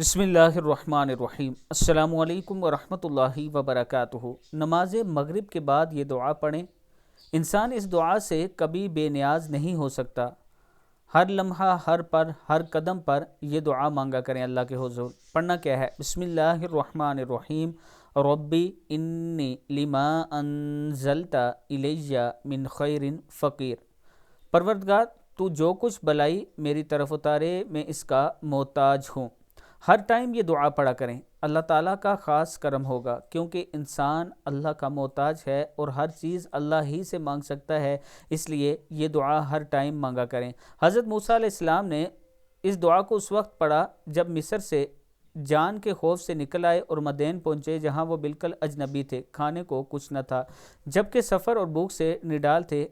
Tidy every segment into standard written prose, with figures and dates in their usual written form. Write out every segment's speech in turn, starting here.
بسم اللہ الرحمن الرحیم۔ السلام علیکم ورحمۃ اللہ وبرکاتہ۔ نماز مغرب کے بعد یہ دعا پڑھیں۔ انسان اس دعا سے کبھی بے نیاز نہیں ہو سکتا۔ ہر لمحہ، ہر پر، ہر قدم پر یہ دعا مانگا کریں اللہ کے حضور۔ پڑھنا کیا ہے؟ بسم اللہ الرحمن الرحیم۔ ربی انی لما انزلت الی من خیر فقیر۔ پروردگار، تو جو کچھ بلائی میری طرف اتارے میں اس کا محتاج ہوں۔ ہر ٹائم یہ دعا پڑھا کریں، اللہ تعالیٰ کا خاص کرم ہوگا، کیونکہ انسان اللہ کا محتاج ہے اور ہر چیز اللہ ہی سے مانگ سکتا ہے، اس لیے یہ دعا ہر ٹائم مانگا کریں۔ حضرت موسیٰ علیہ السلام نے اس دعا کو اس وقت پڑھا جب مصر سے جان کے خوف سے نکل آئے اور مدین پہنچے، جہاں وہ بالکل اجنبی تھے، کھانے کو کچھ نہ تھا، جبکہ سفر اور بھوک سے نڈال تھے۔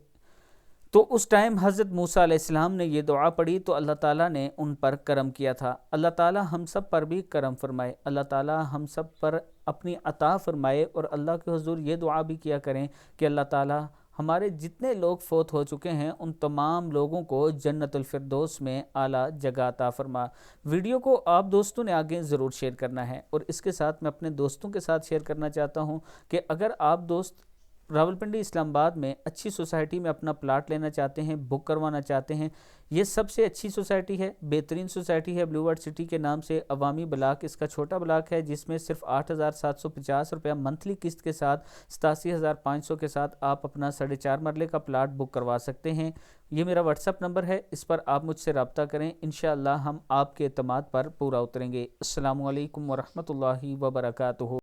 تو اس ٹائم حضرت موسیٰ علیہ السلام نے یہ دعا پڑھی تو اللہ تعالیٰ نے ان پر کرم کیا تھا۔ اللہ تعالیٰ ہم سب پر بھی کرم فرمائے، اللہ تعالیٰ ہم سب پر اپنی عطا فرمائے، اور اللہ کے حضور یہ دعا بھی کیا کریں کہ اللہ تعالیٰ ہمارے جتنے لوگ فوت ہو چکے ہیں ان تمام لوگوں کو جنت الفردوس میں اعلیٰ جگہ عطا فرما۔ ویڈیو کو آپ دوستوں نے آگے ضرور شیئر کرنا ہے، اور اس کے ساتھ میں اپنے دوستوں کے ساتھ شیئر کرنا چاہتا ہوں کہ اگر آپ دوست راولپنڈی اسلام آباد میں اچھی سوسائٹی میں اپنا پلاٹ لینا چاہتے ہیں، بک کروانا چاہتے ہیں، یہ سب سے اچھی سوسائٹی ہے، بہترین سوسائٹی ہے، بلیو ورڈ سٹی کے نام سے عوامی بلاک اس کا چھوٹا بلاک ہے، جس میں صرف 8,750 روپیہ منتھلی قسط کے ساتھ 87,500 کے ساتھ آپ اپنا 4.5 مرلے کا پلاٹ بک کروا سکتے ہیں۔ یہ میرا واٹس اپ نمبر ہے، اس پر آپ مجھ سے رابطہ کریں، انشاءاللہ ہم آپ کے اعتماد پر پورا اتریں گے۔ السلام علیکم ورحمۃ اللہ وبرکاتہ۔